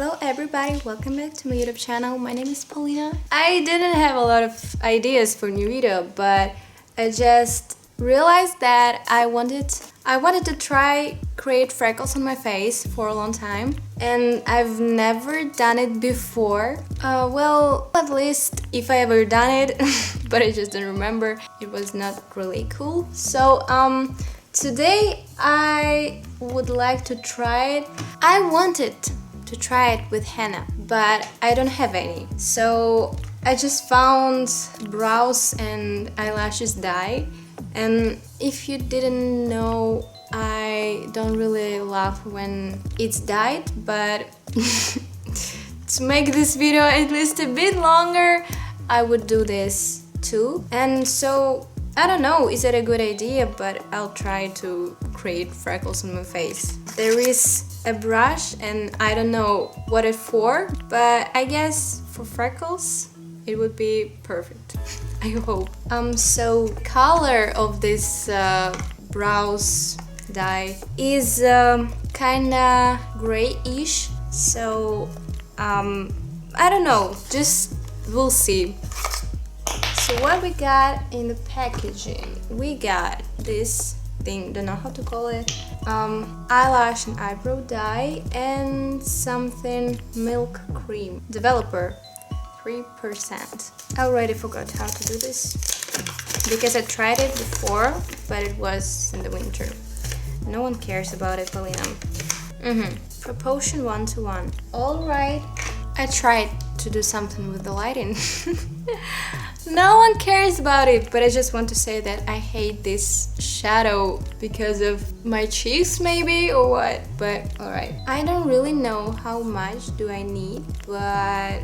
Hello everybody, welcome back to my YouTube channel. My name is Paulina. I didn't have a lot of ideas for new video, but I just realized that I wanted to try create freckles on my face for a long time, and I've never done it before. Well, at least if I ever done it, but I just don't remember. It was not really cool. So today I would like to try it. I wanted to try it with henna, but I don't have any. So I just found brows and eyelashes dye. And if you didn't know, I don't really love when it's dyed, but to make this video at least a bit longer, I would do this too. And so I don't know, is it a good idea, but I'll try to create freckles on my face. There is a brush and I don't know what it's for, but I guess for freckles it would be perfect. I hope. So color of this brows dye is kinda grayish, so I don't know, just we'll see. So what we got in the packaging, we got this thing, don't know how to call it, eyelash and eyebrow dye, and something milk cream developer 3%. I already forgot how to do this because I tried it before, but it was in the winter. No one cares about it, Paulina. Proportion 1:1. Alright, I tried to do something with the lighting. No one cares about it, but I just want to say that I hate this shadow because of my cheeks maybe, or what, but alright. I don't really know how much do I need, but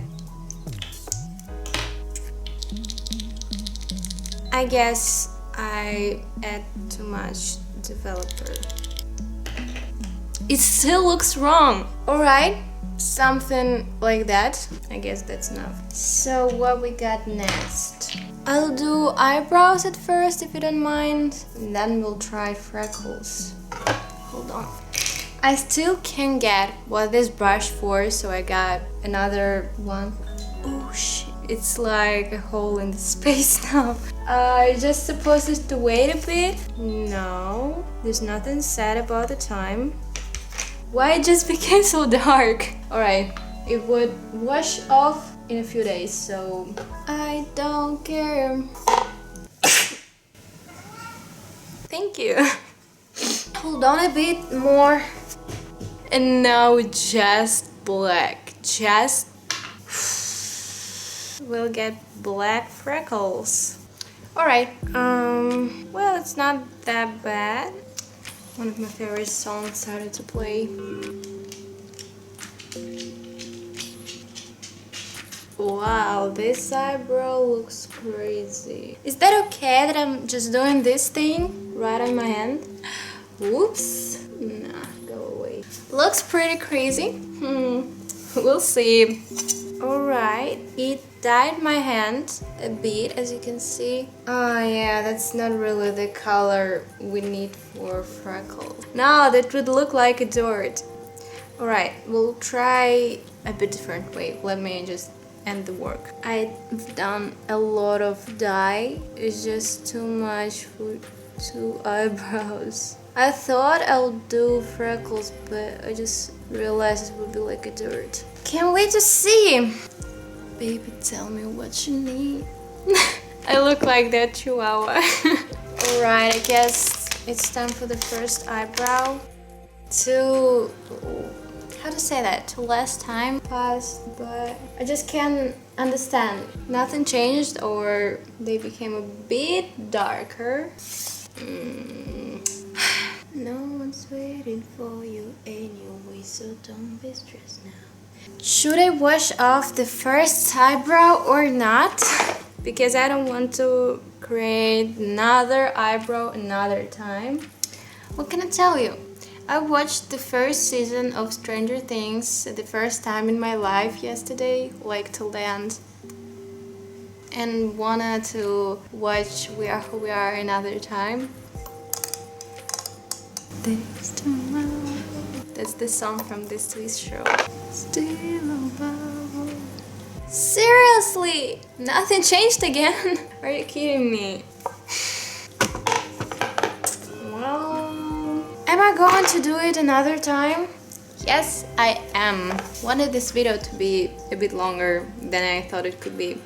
I guess I add too much developer. It still looks wrong. Alright, something like that. I guess that's enough. So what we got next? I'll do eyebrows at first if you don't mind, and then we'll try freckles. Hold on. I still can't get what this brush for, so I got another one. Oh shit, it's like a hole in the space now. I just supposed to wait a bit? No, there's nothing said about the time. Why it just became so dark? Alright, it would wash off in a few days, so I don't care. Thank you. Hold on a bit more. And now just black. Just we'll get black freckles. Alright, well, it's not that bad. One of my favorite songs started to play. Wow, this eyebrow looks crazy. Is that okay that I'm just doing this thing right on my hand? Whoops. Nah, go away. Looks pretty crazy. We'll see. Alright, it dyed my hand a bit, as you can see. Oh yeah, that's not really the color we need for freckles. No, that would look like a dirt. Alright, we'll try a bit different way. Let me just end the work. I've done a lot of dye. It's just too much for 2 eyebrows. I thought I'll do freckles, but I just realized it would be like a dirt. Can't wait to see! Baby, tell me what you need. I look like that chihuahua. Alright, I guess it's time for the first eyebrow. How to say that? To less time passed, but I just can't understand. Nothing changed, or they became a bit darker. No one's waiting for you anyway, so don't be stressed now. Should I wash off the first eyebrow or not? Because I don't want to create another eyebrow another time. What can I tell you? I watched the first season of Stranger Things the first time in my life yesterday, like till the end. And wanted to watch We Are Who We Are another time. This tomorrow. That's the song from this TV show. Still Seriously? Nothing changed again? Are you kidding me? Well, am I going to do it another time? Yes, I am. Wanted this video to be a bit longer than I thought it could be.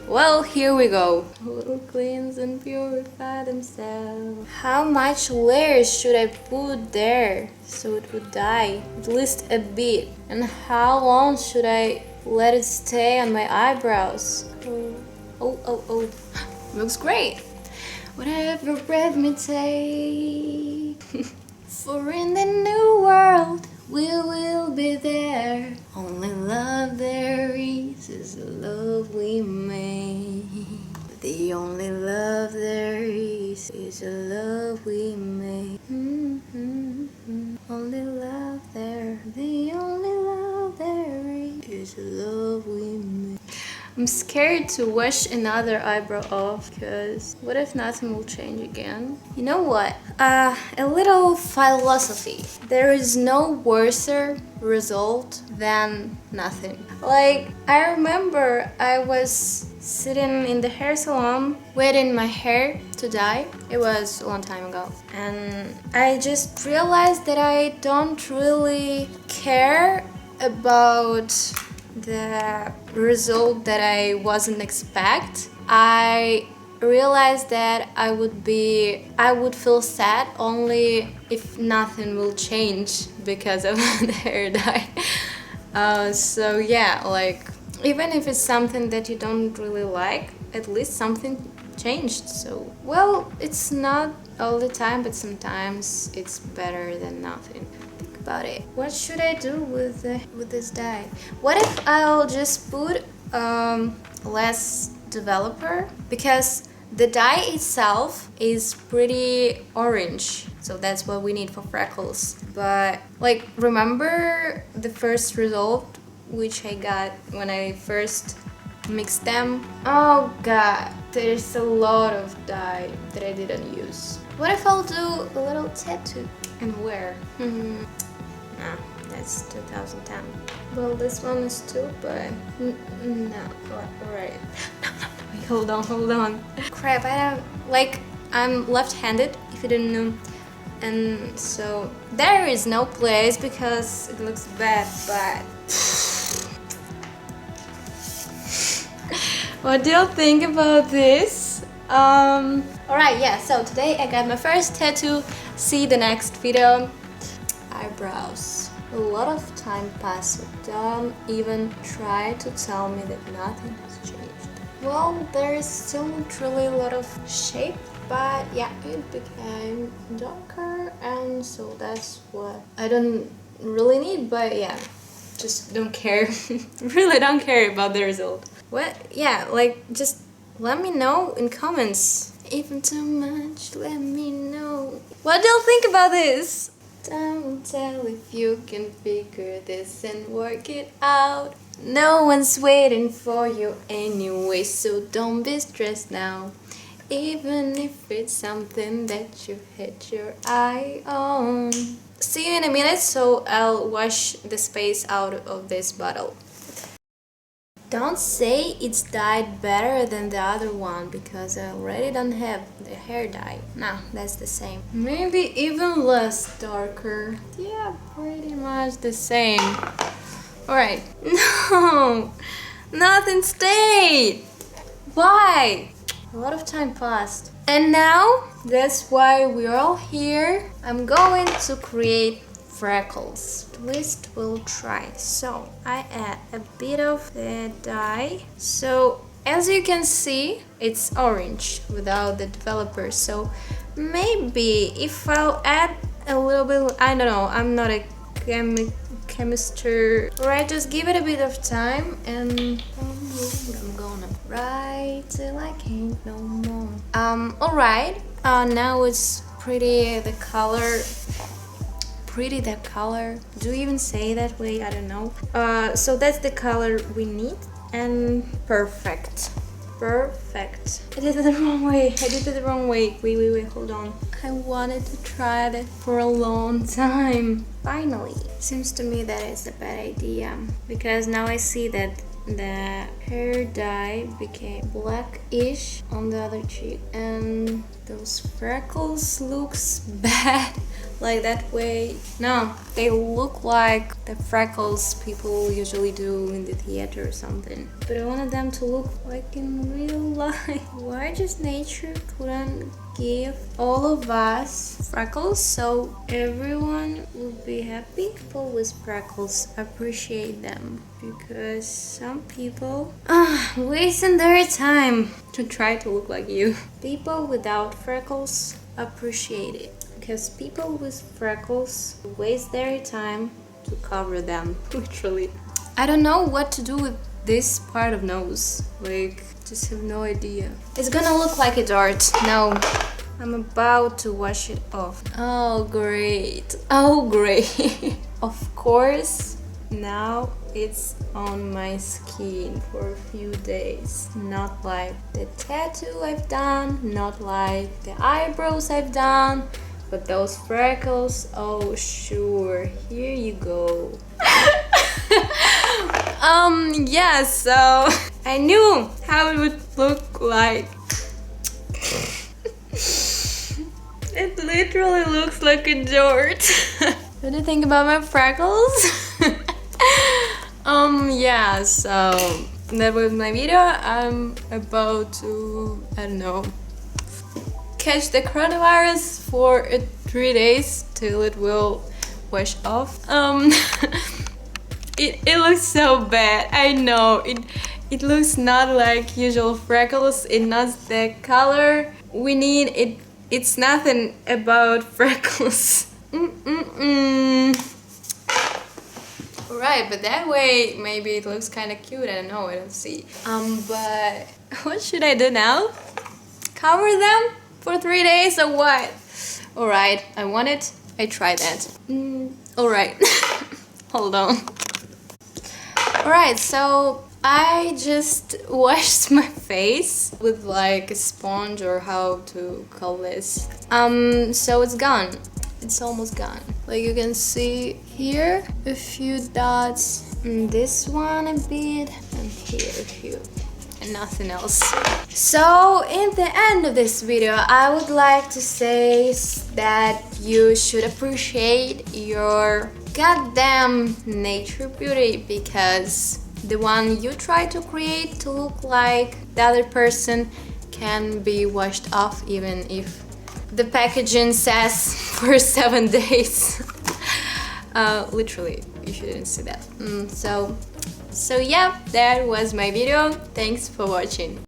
Well, here we go. Who will cleanse and purify themselves? How much layers should I put there so it would die? At least a bit. And how long should I let it stay on my eyebrows? Oh. Looks great. Whatever breath may take. For in the new world we will be there. Only love there is the love we make. The only love there is the love we make. Only love there, the only love there is the love we make. I'm scared to wash another eyebrow off, because what if nothing will change again? You know what? A little philosophy. There is no worser result than nothing. Like, I remember I was sitting in the hair salon waiting my hair to dye. It was a long time ago. And I just realized that I don't really care about the result that I wasn't expect. I realized that I would feel sad only if nothing will change because of the hair dye. So yeah, like, even if it's something that you don't really like, at least something changed. So, well, it's not all the time, but sometimes it's better than nothing. About it. What should I do with this dye? What if I'll just put less developer, because the dye itself is pretty orange, so that's what we need for freckles. But like, remember the first result which I got when I first mixed them? Oh god, there's a lot of dye that I didn't use. What if I'll do a little tattoo? And where? Nah, that's 2010. Well, this one is too, but no. Alright. No. Wait, hold on. Crap, I'm left-handed, if you didn't know. And so there is no place because it looks bad, but what do you think about this? Alright, yeah, so today I got my first tattoo. See the next video. Eyebrows. A lot of time passed, so don't even try to tell me that nothing has changed. Well, there is still not really a lot of shape, but yeah, it became darker, and so that's what I don't really need, but yeah, just don't care. Really don't care about the result. What? Yeah, like, just let me know in comments. Even too much, let me know. What do you think about this? Don't tell if you can figure this and work it out. No one's waiting for you anyway, so don't be stressed now. Even if it's something that you hit your eye on. See you in a minute, so I'll wash the space out of this bottle. Don't say it's dyed better than the other one, because I already don't have the hair dye. No, that's the same. Maybe even less darker. Yeah, pretty much the same. Alright. No! Nothing stayed! Why? A lot of time passed. And now, that's why we're all here. I'm going to create freckles. At least we'll try. So I add a bit of the dye. So as you can see, it's orange without the developer. So maybe if I'll add a little bit, I don't know, I'm not a chemist. Alright, just give it a bit of time, and I'm gonna write till I can't no more. Alright, now it's pretty the color. Do you even say that way? I don't know. So that's the color we need, and perfect. I did it the wrong way. Wait, hold on. I wanted to try that for a long time. Finally. Seems to me that it's a bad idea, because now I see that the hair dye became blackish on the other cheek, and those freckles looks bad like that way. No, they look like the freckles people usually do in the theater or something, but I wanted them to look like in real life. Why just nature couldn't give all of us freckles so everyone would be happy? People with freckles appreciate them, because some people wasting their time to try to look like you. People without freckles appreciate it, because people with freckles waste their time to cover them, literally. I don't know what to do with this part of nose, like, just have no idea. It's gonna look like a dart. No, I'm about to wash it off. Oh great, oh great. Of course, now it's on my skin for a few days. Not like the tattoo I've done, not like the eyebrows I've done, but those freckles, oh sure, here you go. Yeah, so I knew how it would look like. It literally looks like a dart. What do you think about my freckles? Yeah, so that was my video. I'm about to, I don't know, catch the coronavirus for 3 days till it will wash off. It looks so bad. I know it looks not like usual freckles. It's not the color we need. It's nothing about freckles. Right, but that way maybe it looks kind of cute. I don't know. I don't see. But what should I do now? Cover them for 3 days or what? All right, I want it. I try that. All right. Hold on. All right, so I just washed my face with like a sponge, or how to call this. So it's gone. It's almost gone. Like you can see here, a few dots. This one a bit, and here a few, and nothing else. So in the end of this video, I would like to say that you should appreciate your goddamn nature beauty, because the one you try to create to look like the other person can be washed off, even if the packaging says for 7 days. Literally, you shouldn't see that. So yeah, that was my video. Thanks for watching.